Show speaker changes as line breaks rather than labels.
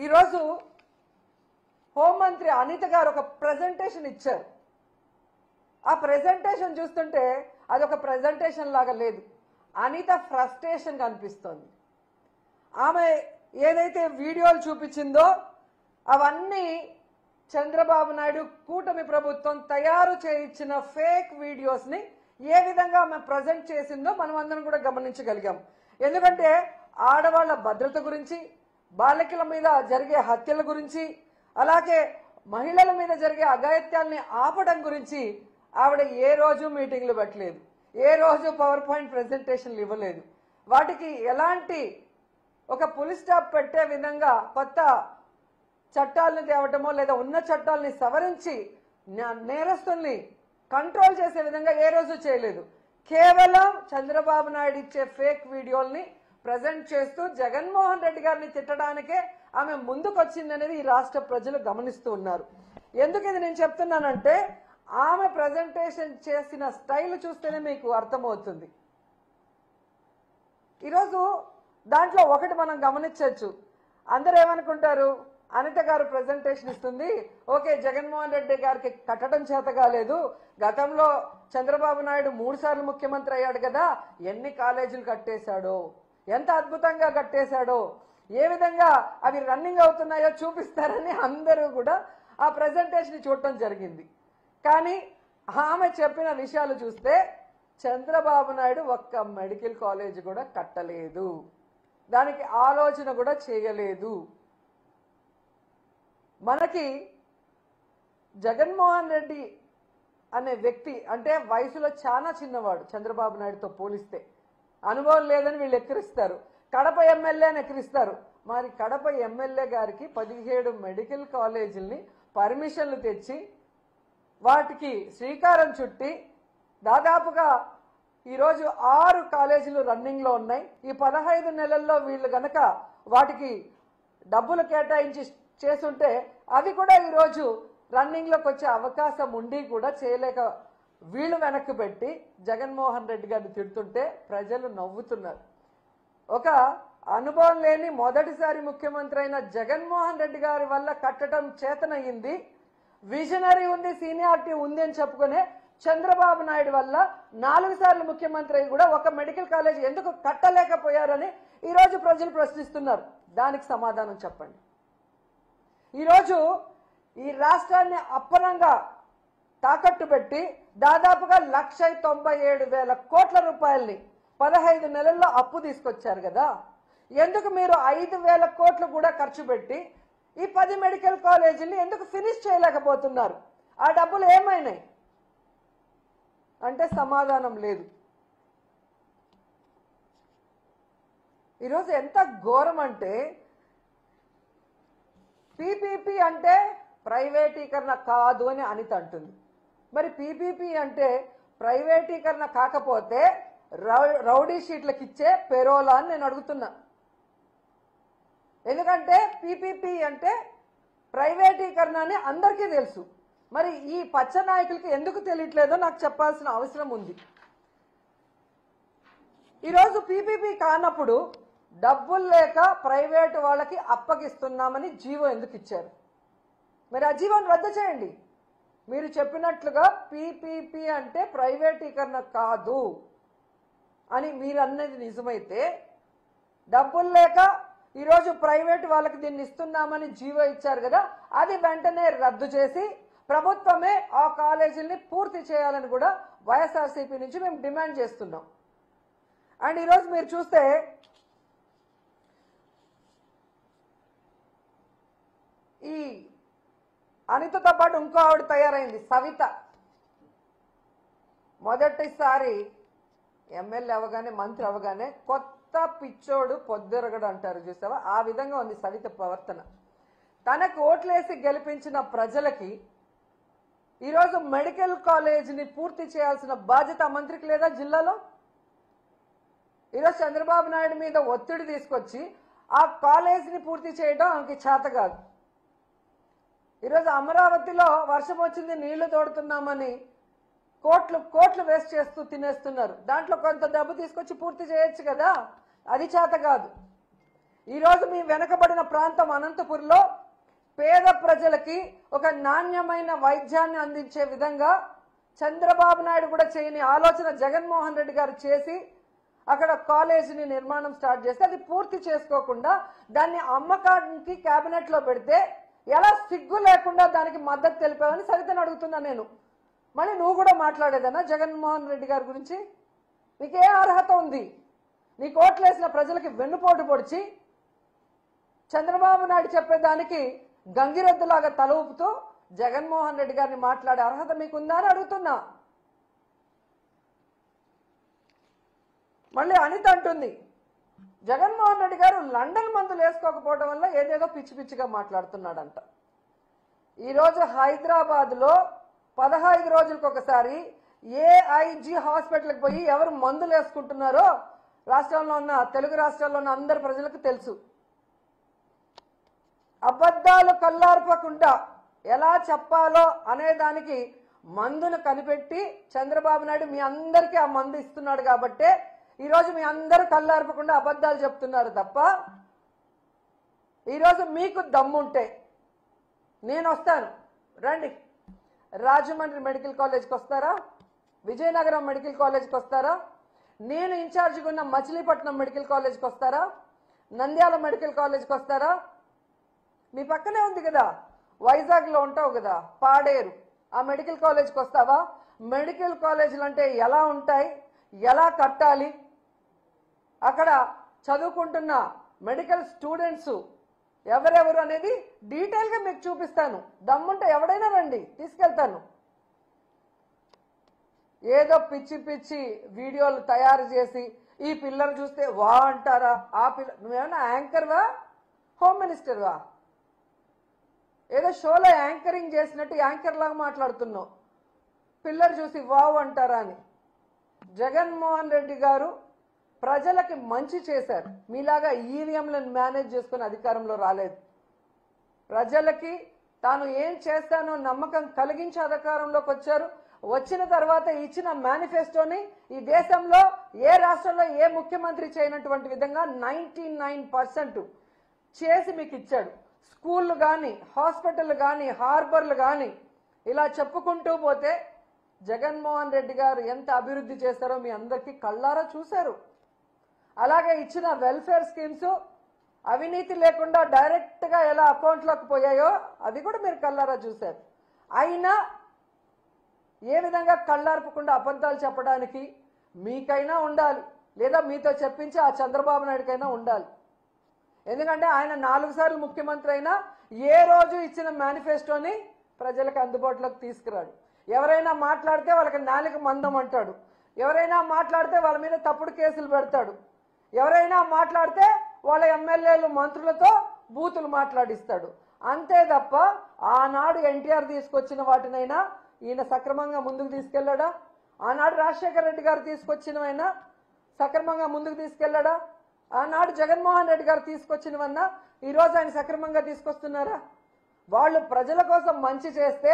ఈరోజు హోంమంత్రి అనిత గారు ఒక ప్రెజెంటేషన్ ఇచ్చారు. ఆ ప్రెజెంటేషన్ చూస్తుంటే అది ఒక ప్రెజెంటేషన్ లాగా లేదు, అనిత ఫ్రస్ట్రేషన్ కనిపిస్తోంది. ఆమె ఏదైతే వీడియోలు చూపించిందో అవన్నీ చంద్రబాబు నాయుడు కూటమి ప్రభుత్వం తయారు చేయించిన ఫేక్ వీడియోస్ని ఏ విధంగా ఆమె ప్రజెంట్ చేసిందో మనం అందరం కూడా గమనించగలిగాం. ఎందుకంటే ఆడవాళ్ల భద్రత గురించి, బాలికల మీద జరిగే హత్యల గురించి, అలాగే మహిళల మీద జరిగే అఘాయిత్యాల్ని ఆపడం గురించి ఆవిడ ఏ రోజు మీటింగ్లు పెట్టలేదు, ఏ రోజు పవర్ పాయింట్ ప్రెజెంటేషన్లు ఇవ్వలేదు. వాటికి ఎలాంటి ఒక పులి స్టాప్ పెట్టే విధంగా కొత్త చట్టాలను తేవటమో లేదా ఉన్న చట్టాలని సవరించి నేరస్తుల్ని కంట్రోల్ చేసే విధంగా ఏ రోజు చేయలేదు. కేవలం చంద్రబాబు నాయుడు ఇచ్చే ఫేక్ వీడియోల్ని ప్రజెంట్ చేస్తూ జగన్మోహన్ రెడ్డి గారిని తిట్టడానికే ఆమె ముందుకొచ్చిందనేది ఈ రాష్ట్ర ప్రజలు గమనిస్తూ ఉన్నారు. ఎందుకు ఇది నేను చెప్తున్నానంటే ఆమె ప్రజెంటేషన్ చేసిన స్టైల్ చూస్తేనే మీకు అర్థమవుతుంది. ఈరోజు దాంట్లో ఒకటి మనం గమనించవచ్చు. అందరూ ఏమనుకుంటారు, అనిత గారు ప్రెజెంటేషన్ ఇస్తుంది, ఓకే జగన్మోహన్ రెడ్డి గారికి కట్టడం చేత కాలేదు, గతంలో చంద్రబాబు నాయుడు 3 సార్లు ముఖ్యమంత్రి అయ్యాడు కదా, ఎన్ని కాలేజీలు కట్టేశాడో, ఎంత అద్భుతంగా కట్టేశాడో, ఏ విధంగా అవి రన్నింగ్ అవుతున్నాయో చూపిస్తారని అందరూ కూడా ఆ ప్రెజెంటేషన్ చూడటం జరిగింది. కానీ ఆమె చెప్పిన విషయాలు చూస్తే చంద్రబాబు నాయుడు ఒక్క మెడికల్ కాలేజ్ కూడా కట్టలేదు, దానికి ఆలోచన కూడా చేయలేదు. మనకి జగన్మోహన్ రెడ్డి అనే వ్యక్తి అంటే వయసులో చాలా చిన్నవాడు, చంద్రబాబు నాయుడుతో పోలిస్తే అనుభవం లేదని వీళ్ళు ఎక్కిరిస్తారు. కడప ఎమ్మెల్యేని ఎక్కిరిస్తారు. మరి కడప ఎమ్మెల్యే గారికి 17 మెడికల్ కాలేజీల్ని పర్మిషన్లు తెచ్చి వాటికి శ్రీకారం చుట్టి దాదాపుగా ఈరోజు 6 కాలేజీలు రన్నింగ్లో ఉన్నాయి. ఈ 15 నెలల్లో వీళ్ళు గనక వాటికి డబ్బులు కేటాయించి చేస్తుంటే అవి కూడా ఈరోజు రన్నింగ్లోకి వచ్చే అవకాశం ఉండి కూడా చేయలేక వీళ్ళు వెనక్కి పెట్టి జగన్మోహన్ రెడ్డి గారిని తిడుతుంటే ప్రజలు నవ్వుతున్నారు. ఒక అనుభవం లేని మొదటిసారి ముఖ్యమంత్రి అయిన జగన్మోహన్ రెడ్డి గారి వల్ల కట్టడం చేతనయ్యింది, విజనరీ ఉంది, సీనియారిటీ ఉంది అని చెప్పుకునే చంద్రబాబు నాయుడు వల్ల 4 సార్లు ముఖ్యమంత్రి అయి కూడా ఒక మెడికల్ కాలేజ్ ఎందుకు కట్టలేకపోయారని ఈరోజు ప్రజలు ప్రశ్నిస్తున్నారు. దానికి సమాధానం చెప్పండి. ఈరోజు ఈ రాష్ట్రాన్ని అప్పనంగా తాకట్టు పెట్టి దాదాపుగా 1,97,000 కోట్ల రూపాయల్ని 15 నెలల్లో అప్పు తీసుకొచ్చారు కదా, ఎందుకు మీరు 5,000 కోట్లు కూడా ఖర్చు పెట్టి ఈ 10 మెడికల్ కాలేజీని ఎందుకు ఫినిష్ చేయలేకపోతున్నారు? ఆ డబ్బులు ఏమైనాయి అంటే సమాధానం లేదు. ఈరోజు ఎంత ఘోరం అంటే పీపీపీ అంటే ప్రైవేటీకరణ కాదు అని అనిత అంటుంది. మరి పీపీపీ అంటే ప్రైవేటీకరణ కాకపోతే రౌడీ షీట్లకు ఇచ్చే పెరోలా అని నేను అడుగుతున్నా. ఎందుకంటే పీపీపీ అంటే ప్రైవేటీకరణ అని అందరికీ తెలుసు. మరి ఈ పచ్చ నాయకులకి ఎందుకు తెలియట్లేదో నాకు చెప్పాల్సిన అవసరం ఉంది. ఈరోజు పీపీపీ కానప్పుడు డబ్బులు లేక ప్రైవేటు వాళ్ళకి అప్పగిస్తున్నామని జీవో ఎందుకు ఇచ్చారు? మరి ఆ జీవోని రద్దు చేయండి. మీరు చెప్పినట్లుగా పీపీపీ అంటే ప్రైవేటీకరణ కాదు అని మీరు అన్నది నిజమైతే, డబ్బులు లేక ఈరోజు ప్రైవేటు వాళ్ళకి దీన్ని ఇస్తున్నామని జీవో ఇచ్చారు కదా, అది వెంటనే రద్దు చేసి ప్రభుత్వమే ఆ కాలేజీల్ని పూర్తి చేయాలని కూడా వైఎస్ఆర్సీపీ నుంచి మేము డిమాండ్ చేస్తున్నాం. అండ్ ఈరోజు మీరు చూస్తే ఈ అనితతో పాటు ఇంకో ఆవిడ తయారైంది, సవిత. మొదటిసారి ఎమ్మెల్యే అవగానే మంత్రి అవగానే కొత్త పిచ్చోడు పొద్దురగడు అంటారు చూసావా, ఆ విధంగా ఉంది సవిత ప్రవర్తన. తనకు ఓట్లేసి గెలిపించిన ప్రజలకి ఈరోజు మెడికల్ కాలేజీని పూర్తి చేయాల్సిన బాధ్యత మంత్రికి లేదా జిల్లాలో? ఈరోజు చంద్రబాబు నాయుడు మీద ఒత్తిడి తీసుకొచ్చి ఆ కాలేజీని పూర్తి చేయడం ఆమెకి చేత కాదు. ఈరోజు అమరావతిలో వర్షం వచ్చింది నీళ్లు తోడుతున్నామని కోట్లు వేస్ట్ చేస్తూ తినేస్తున్నారు. దాంట్లో కొంత డబ్బు తీసుకొచ్చి పూర్తి చేయొచ్చు కదా, అది చేత కాదు. ఈరోజు మీ వెనకబడిన ప్రాంతం అనంతపురంలో పేద ప్రజలకి ఒక నాణ్యమైన వైద్యాన్ని అందించే విధంగా చంద్రబాబు నాయుడు కూడా చేయని ఆలోచన జగన్మోహన్ రెడ్డి గారు చేసి అక్కడ కాలేజీని నిర్మాణం స్టార్ట్ చేస్తే అది పూర్తి చేసుకోకుండా దాన్ని అమ్మకానికి కేబినెట్ లో పెడితే ఎలా సిగ్గు లేకుండా దానికి మద్దతు తెలిపావని సరితను అడుగుతున్నా నేను. మళ్ళీ నువ్వు కూడా మాట్లాడేదన్నా జగన్మోహన్ రెడ్డి గారి గురించి? నీకే అర్హత ఉంది? నీ కోట్లేసిన ప్రజలకి వెన్నుపోటు పొడిచి చంద్రబాబు నాయుడు చెప్పేదానికి గంగిరెద్దులాగా తల ఊపుతూ జగన్మోహన్ రెడ్డి గారిని మాట్లాడే అర్హత మీకుందా అని అడుగుతున్నా. మళ్ళీ అనిత అంటుంది జగన్మోహన్ రెడ్డి గారు లండన్ మందులు వేసుకోకపోవడం వల్ల ఏదేదో పిచ్చి పిచ్చిగా మాట్లాడుతున్నాడంట. ఈరోజు హైదరాబాద్లో 15 రోజులకు ఒకసారి ఏఐజీ హాస్పిటల్కి పోయి ఎవరు మందులు వేసుకుంటున్నారో రాష్ట్రంలో ఉన్న తెలుగు రాష్ట్రాల్లో ఉన్న అందరి ప్రజలకు తెలుసు. అబద్ధాలు కల్లార్పకుండా ఎలా చెప్పాలో అనేదానికి మందును కనిపెట్టి చంద్రబాబు నాయుడు మీ అందరికీ ఆ మందు ఇస్తున్నాడు కాబట్టే ఈరోజు మీ అందరూ కల్లార్పకుండా అబద్ధాలు చెప్తున్నారు తప్ప ఈరోజు మీకు దమ్ముంటే నేను వస్తాను, రండి. రాజమండ్రి మెడికల్ కాలేజ్కి వస్తారా? విజయనగరం మెడికల్ కాలేజ్కి వస్తారా? నేను ఇన్ఛార్జిగా ఉన్న మచిలీపట్నం మెడికల్ కాలేజ్కి వస్తారా? నంద్యాల మెడికల్ కాలేజ్కి వస్తారా? మీ పక్కనే ఉంది కదా, వైజాగ్లో ఉంటావు కదా, పాడేరు, ఆ మెడికల్ కాలేజ్కి వస్తావా? మెడికల్ కాలేజీలు అంటే ఎలా ఉంటాయి, ఎలా కట్టాలి, అక్కడ చదువుకుంటున్న మెడికల్ స్టూడెంట్స్ ఎవరెవరు అనేది డీటెయిల్గా మీకు చూపిస్తాను. దమ్ముంటే ఎవడైనా రండి, తీసుకెళ్తాను. ఏదో పిచ్చి పిచ్చి వీడియోలు తయారు చేసి ఈ పిల్లలు చూస్తే వా అంటారా? ఆ పిల్ల నువ్వేమన్నా యాంకర్వా, హోమ్ మినిస్టర్వా? ఏదో షోలో యాంకరింగ్ చేసినట్టు యాంకర్ లాగా మాట్లాడుతున్నావు. పిల్లలు చూసి వావ్ అంటారా అని. జగన్మోహన్ రెడ్డి గారు ప్రజలకి మంచి చేశారు. మీలాగా ఈవీఎంలను మేనేజ్ చేసుకుని అధికారంలో రాలేదు. ప్రజలకి తాను ఏం చేస్తానో నమ్మకం కలిగించి అధికారంలోకి వచ్చారు. వచ్చిన తర్వాత ఇచ్చిన మేనిఫెస్టోని ఈ దేశంలో ఏ రాష్ట్రంలో ఏ ముఖ్యమంత్రి చేయనటువంటి విధంగా 99% చేసి మీకు ఇచ్చాడు. స్కూళ్ళు కానీ, హాస్పిటల్ కానీ, హార్బర్లు కానీ, ఇలా చెప్పుకుంటూ పోతే జగన్మోహన్ రెడ్డి గారు ఎంత అభివృద్ధి చేశారో మీ అందరికీ కళ్ళారా చూశారు. అలాగే ఇచ్చిన వెల్ఫేర్ స్కీమ్స్ అవినీతి లేకుండా డైరెక్ట్గా ఎలా అకౌంట్లోకి పోయాయో అది కూడా మీరు కళ్ళారా చూశారు. అయినా ఏ విధంగా కళ్ళార్పకుండా అబద్ధాలు చెప్పడానికి మీకైనా ఉండాలి, లేదా మీతో చెప్పించి ఆ చంద్రబాబు నాయుడుకైనా ఉండాలి. ఎందుకంటే ఆయన 4 సార్లు ముఖ్యమంత్రి అయినా ఏ రోజు ఇచ్చిన మేనిఫెస్టోని ప్రజలకు అందుబాటులోకి తీసుకురాడు. ఎవరైనా మాట్లాడితే వాళ్ళకి నాలుక మందం అంటాడు. ఎవరైనా మాట్లాడితే వాళ్ళ మీద తప్పుడు కేసులు పెడతాడు. ఎవరైనా మాట్లాడితే వాళ్ళ ఎమ్మెల్యేలు మంత్రులతో బూతులు మాట్లాడిస్తాడు. అంతే తప్ప ఆనాడు ఎన్టీఆర్ తీసుకొచ్చిన వాటినైనా ఈయన సక్రమంగా ముందుకు తీసుకెళ్లాడా? ఆనాడు రాజశేఖర రెడ్డి గారు తీసుకొచ్చినవైనా సక్రమంగా ముందుకు తీసుకెళ్లాడా? ఆనాడు జగన్మోహన్ రెడ్డి గారు తీసుకొచ్చినవన్నా ఈరోజు ఆయన సక్రమంగా తీసుకొస్తున్నారా? వాళ్ళు ప్రజల కోసం మంచి చేస్తే